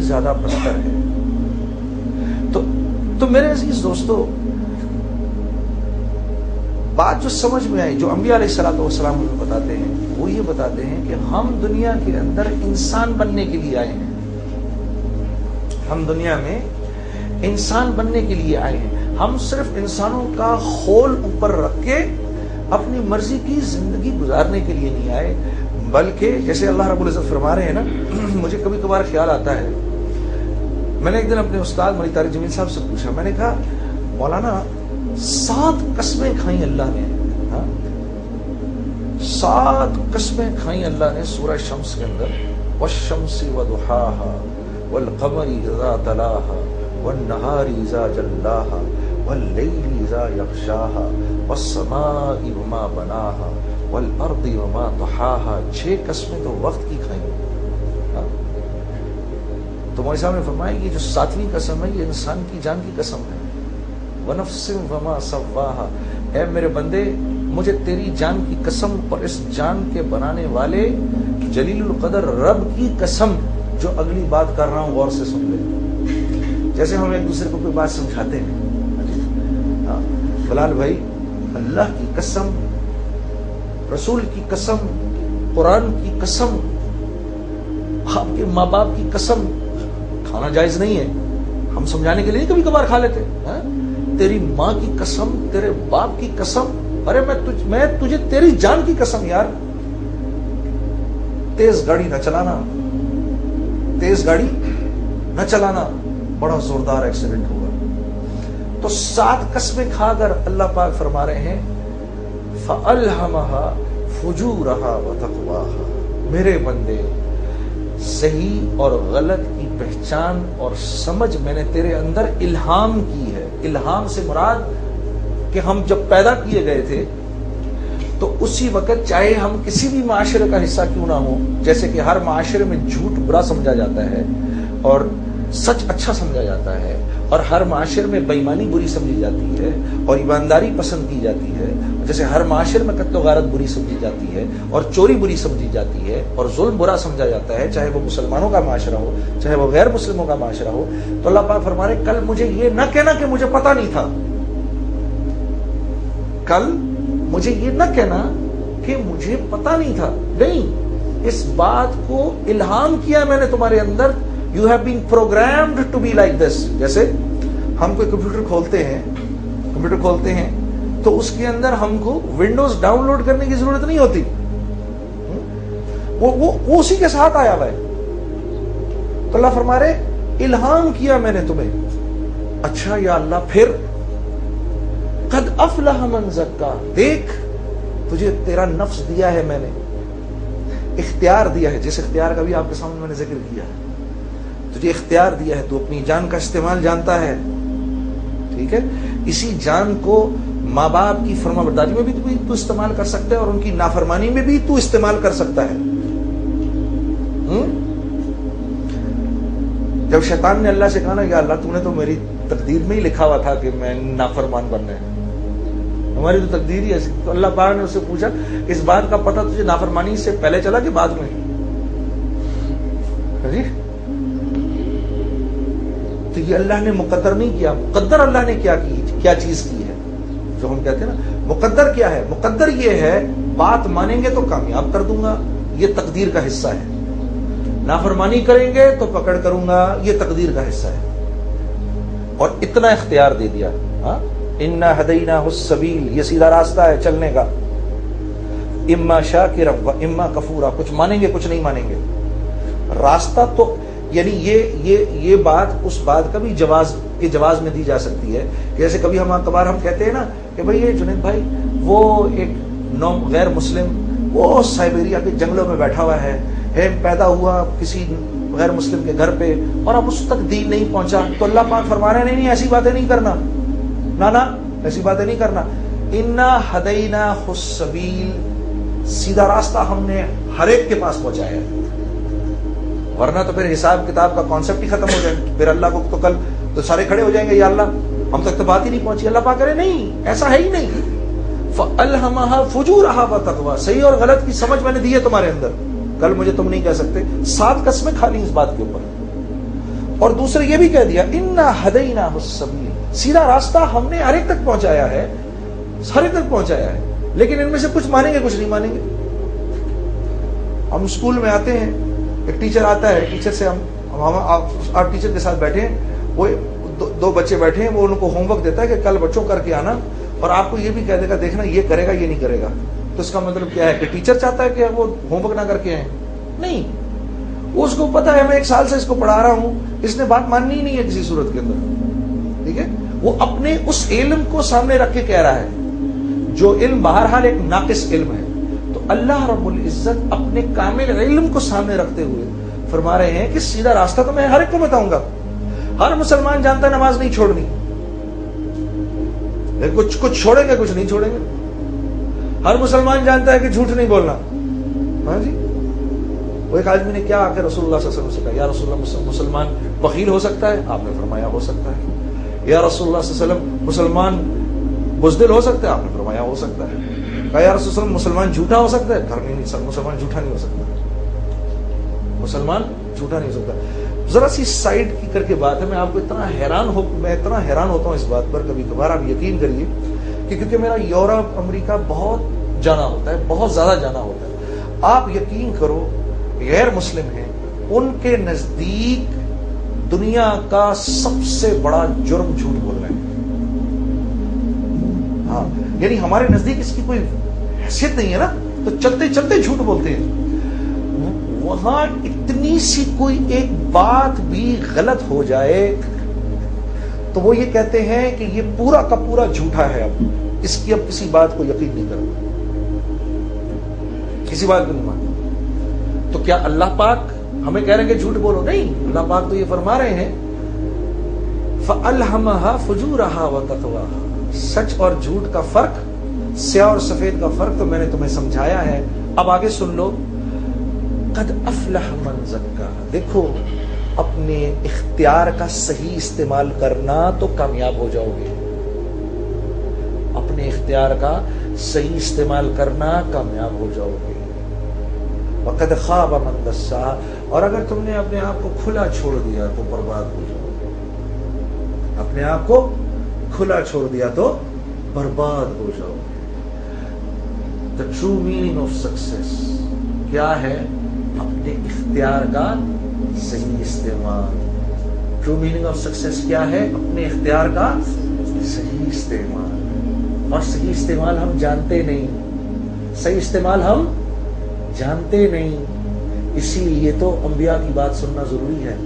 زیادہ بدتر ہے۔ تو میرے عزیز دوستو، بات جو سمجھ میں آئی، جو انبیاء علیہ السلام ہمیں بتاتے ہیں، وہ یہ بتاتے ہیں کہ ہم دنیا کے اندر انسان بننے کے لیے آئے ہیں۔ ہم دنیا میں انسان بننے کے لیے آئے ہیں۔ ہم صرف انسانوں کا خول اوپر رکھ کے اپنی مرضی کی زندگی گزارنے کے لیے نہیں آئے، بلکہ جیسے اللہ رب العزت فرما رہے ہیں نا، مجھے کبھی کبھار خیال آتا ہے، میں نے ایک دن اپنے استاد مولانا طارق جمیل صاحب سے پوچھا، میں نے کہا مولانا 7 قسمیں کھائیں اللہ نے، 7 قسمیں کھائیں اللہ نے سورہ شمس کے اندر، والشمس وضحاها والقمر اذا تلاها والنهار اذا جلاها واللیل اذا یغشاها والسماء وما بناها والارض وما طحاها۔ 6 قسمیں تو وقت کی کھائیں۔ تو مولوی صاحب نے فرمایا یہ جو 7ویں قسم ہے یہ انسان کی جان کی قسم ہے، وَنَفْسٍ وَمَا سَوَّاهَا، اے میرے بندے مجھے تیری جان کی قسم اور اس جان کے بنانے والے جلیل القدر رب کی قسم، جو اگلی بات کر رہا ہوں غور سے سن لے۔ جیسے ہم ایک دوسرے کو کوئی بات سمجھاتے ہیں، بلال بھائی اللہ کی قسم، رسول کی قسم، قرآن کی قسم، آپ کے ماں باپ کی قسم، کھانا جائز نہیں ہے، ہم سمجھانے کے لیے کبھی کبھار کھا لیتے ہیں، تیری ماں کی قسم، تیرے باپ کی قسم، ارے میں تجھے تیری جان کی قسم یار، تیز گاڑی نہ چلانا، تیز گاڑی نہ چلانا، بڑا زوردار ایکسیڈنٹ ہوگا۔ تو 7 قسمیں کھا کر اللہ پاک فرما رہے ہیں فَأَلْهَمَهَا فُجُورَهَا وَتَقْوَاهَا، میرے بندے صحیح اور غلط کی پہچان اور سمجھ میں نے تیرے اندر الہام کی ہے۔ الہام سے مراد کہ ہم جب پیدا کیے گئے تھے تو اسی وقت چاہے ہم کسی بھی معاشرے کا حصہ کیوں نہ ہو، جیسے کہ ہر معاشرے میں جھوٹ برا سمجھا جاتا ہے اور سچ اچھا سمجھا جاتا ہے، اور ہر معاشرے میں بے ایمانی بری سمجھی جاتی ہے اور ایمانداری پسند کی جاتی ہے، جیسے ہر معاشرے میں قتل و غارت بری سمجھی جاتی ہے اور چوری بری سمجھی جاتی ہے اور ظلم برا سمجھا جاتا ہے، چاہے وہ مسلمانوں کا معاشرہ ہو چاہے وہ غیر مسلموں کا معاشرہ ہو۔ تو اللہ پاک فرما رہے کل مجھے یہ نہ کہنا کہ مجھے پتہ نہیں تھا، کل مجھے یہ نہ کہنا کہ مجھے پتہ نہیں تھا، نہیں، اس بات کو الہام کیا میں نے تمہارے اندر، you have been programmed to be like this۔ جیسے ہم کوئی کمپیوٹر کھولتے ہیں تو اس کے اندر ہم کو ونڈوز ڈاؤن لوڈ کرنے کی ضرورت نہیں ہوتی، وہ اسی کے ساتھ آیا ہوا ہے۔ تو اللہ فرما رہے الہام کیا میں نے تمہیں، اچھا یا اللہ پھر قد افلح من زکا، دیکھ تجھے تیرا نفس دیا ہے میں نے، اختیار دیا ہے، جس اختیار کا بھی آپ کے سامنے میں نے ذکر کیا ہے، تجھے اختیار دیا ہے، تو اپنی جان کا استعمال جانتا ہے، ٹھیک ہے، اسی جان کو ماں باپ کی فرما برداری میں بھی تو استعمال کر سکتا ہے اور ان کی نافرمانی میں بھی تو استعمال کر سکتا ہے۔ جب شیطان نے اللہ سے کہا نا یا اللہ تو نے تو میری تقدیر میں ہی لکھا ہوا تھا کہ میں نافرمان بننا ہے، ہماری تو تقدیر ہی ایسی، تو اللہ پاک نے اس سے پوچھا اس بات کا پتہ تجھے نافرمانی سے پہلے چلا کہ بعد میں؟ تو یہ اللہ نے مقدر نہیں کیا، مقدر اللہ نے کیا چیز کی ہے، جو ہم کہتے ہیں نا مقدر کیا ہے، مقدر یہ ہے بات مانیں گے تو کامیاب کر دوں گا، یہ تقدیر کا حصہ ہے، نافرمانی کریں گے تو پکڑ کروں گا، یہ تقدیر کا حصہ ہے، اور اتنا اختیار دے دیا۔ انا ہدیناہ السبیل، یہ سیدھا راستہ ہے چلنے کا، اما شاکرا و اما کفورا، کچھ مانیں گے کچھ نہیں مانیں گے، راستہ تو یعنی یہ بات اس بات کا بھی جواز میں دی جا سکتی ہے، جیسے کبھی ہم کہتے ہیں نا کہ بھائی یہ جنید بھائی وہ ایک غیر مسلم وہ سائبیریا کے جنگلوں میں بیٹھا ہوا ہے، پیدا ہوا کسی غیر مسلم کے گھر پہ اور اب اس تک دین نہیں پہنچا، تو اللہ پاک فرما رہے ہیں نہیں ایسی باتیں نہیں کرنا، نہ ایسی باتیں نہیں کرنا، انا ہدیناہ السبیل، سیدھا راستہ ہم نے ہر ایک کے پاس پہنچایا ہے، ورنہ تو پھر حساب کتاب کا کانسیپٹ ہی ختم ہو جائے، پھر اللہ کو تو کل تو سارے کھڑے ہو جائیں گے یا اللہ ہم تک تو بات ہی نہیں پہنچی، اللہ پاک کرے نہیں ایسا ہے ہی نہیں، فَأَلْهَمَهَا فُجُورَهَا وَتَقْوَاهَا، صحیح اور غلط کی سمجھ میں نے دی ہے تمہارے اندر، کل مجھے تم نہیں کہہ سکتے، 7 قسمیں کھا لی اس بات کے اوپر، اور دوسرے یہ بھی کہہ دیا انا ہدیناہ السبیل، سیدھا راستہ ہم نے ہر ایک تک پہنچایا ہے، ہر ایک تک پہنچایا ہے، لیکن ان میں سے کچھ مانیں گے کچھ نہیں مانیں گے۔ ہم اسکول میں آتے ہیں، ایک ٹیچر آتا ہے، ٹیچر سے آپ ٹیچر کے ساتھ بیٹھے ہیں، وہ دو بچے بیٹھے ہیں، وہ ان کو ہوم ورک دیتا ہے کہ کل بچوں کر کے آنا، اور آپ کو یہ بھی کہہ دے گا دیکھنا یہ کرے گا یہ نہیں کرے گا، تو اس کا مطلب کیا ہے کہ ٹیچر چاہتا ہے کہ وہ ہوم ورک نہ کر کے آئیں؟ نہیں، اس کو پتا ہے میں 1 سال سے اس کو پڑھا رہا ہوں، اس نے بات ماننی ہی نہیں ہے کسی صورت کے اندر، ٹھیک ہے؟ وہ اپنے اس علم کو سامنے رکھ کے کہہ رہا ہے، جو علم بہرحال ایک ناقص علم ہے۔ تو اللہ رب العزت اپنے کامل علم کو سامنے رکھتے ہوئے فرما رہے ہیں کہ سیدھا راستہ تو میں ہر ایک کو بتاؤں گا۔ ہر مسلمان جانتا ہے نماز نہیں چھوڑنی، کچھ چھوڑیں گے کچھ نہیں چھوڑیں گے۔ ہر مسلمان جانتا ہے کہ جھوٹ نہیں بولنا، ہاں جی۔ وہ ایک آدمی نے کیا آ کے رسول اللہ صلی اللہ علیہ وسلم سے کہا، یا رسول اللہ مسلمان بخیل ہو سکتا ہے؟ آپ نے فرمایا ہو سکتا ہے۔ یا رسول اللہ صلی اللہ علیہ وسلم مسلمان بزدل ہو سکتا ہے؟ آپ نے فرمایا ہو سکتا ہے۔ کہا یا رسول اللہ مسلمان جھوٹا ہو سکتا ہے؟ نہیں، مسلمان جھوٹا نہیں ہو سکتا، مسلمان جھوٹا نہیں ہو سکتا۔ ذرا سی سائڈ کی کر کے بات ہے، میں آپ کو اتنا حیران ہوتا ہوں اس بات پر، کبھی کبھار آپ یقین کریے کہ کیونکہ میرا یورپ امریکہ بہت جانا ہوتا ہے، بہت زیادہ جانا ہوتا ہے، آپ یقین کرو غیر مسلم ہیں، ان کے نزدیک دنیا کا سب سے بڑا جرم جھوٹ بولنا ہے۔ ہاں، یعنی ہمارے نزدیک اس کی کوئی حیثیت نہیں ہے نا، تو چلتے چلتے جھوٹ بولتے ہیں۔ وہاں اتنی سی کوئی ایک بات بھی غلط ہو جائے تو وہ یہ کہتے ہیں کہ یہ پورا کا پورا جھوٹا ہے، اب اس کی اب کسی بات کو یقین نہیں کرتا، کسی بات کو نہیں مانتا۔ تو کیا اللہ پاک ہمیں کہہ رہے ہیں کہ جھوٹ بولو؟ نہیں، اللہ پاک تو یہ فرما رہے ہیں فَأَلْهَمَهَا فُجُورَهَا وَتَقْوَاهَا، سچ اور جھوٹ کا فرق، سیاہ اور سفید کا فرق تو میں نے تمہیں سمجھایا ہے۔ اب آگے سن لو، قد افلح من زکاها، دیکھو اپنے اختیار کا صحیح استعمال کرنا تو کامیاب ہو جاؤ گے، اپنے اختیار کا صحیح استعمال کرنا کامیاب ہو جاؤ گے۔ وقد خاب من دساها، اور اگر تم نے اپنے آپ کو کھلا چھوڑ دیا تو برباد ہو جاؤ گے، اپنے آپ کو کھلا چھوڑ دیا تو برباد ہو جاؤ گے۔ The true meaning of success کیا ہے؟ اپنے اختیار کا صحیح استعمال۔ ٹرو میننگ آف سکسیس کیا ہے؟ اپنے اختیار کا صحیح استعمال، اور صحیح استعمال ہم جانتے نہیں، صحیح استعمال ہم جانتے نہیں، اسی لیے تو انبیاء کی بات سننا ضروری ہے۔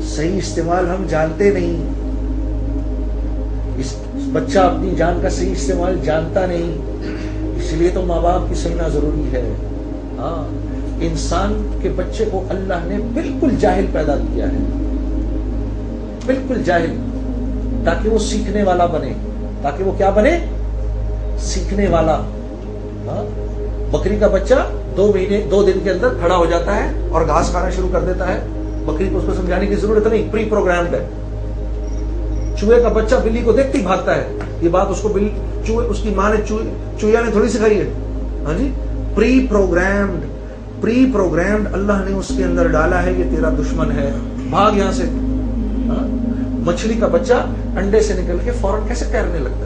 صحیح استعمال ہم جانتے نہیں، بچہ اپنی جان کا صحیح استعمال جانتا نہیں، اس لیے تو ماں باپ کی سننا ضروری ہے۔ ہاں، انسان کے بچے کو اللہ نے بالکل جاہل پیدا کیا ہے، بالکل جاہل، تاکہ وہ سیکھنے والا بنے، تاکہ وہ کیا بنے؟ سیکھنے والا۔ ہاں، بکری کا بچہ 2 دن کے اندر کھڑا ہو جاتا ہے اور گھاس کھانا شروع کر دیتا ہے، بکری کو اس کو سمجھانے کی ضرورت نہیں، پری پروگرامڈ ہے۔ چوہے کا بچہ بلی کو دیکھتے ہی بھاگتا ہے، یہ بات اس کو اس کی ماں نے چوہیا نے تھوڑی سکھائی ہے، ہاں جی، پری پروگرامڈ اللہ نے اس کے اندر ڈالا ہے، یہ تیرا دشمن ہے، بھاگ یہاں سے۔ مچھلی کا بچہ انڈے سے نکل کے فوراً کیسے تیرنے لگتا ہے؟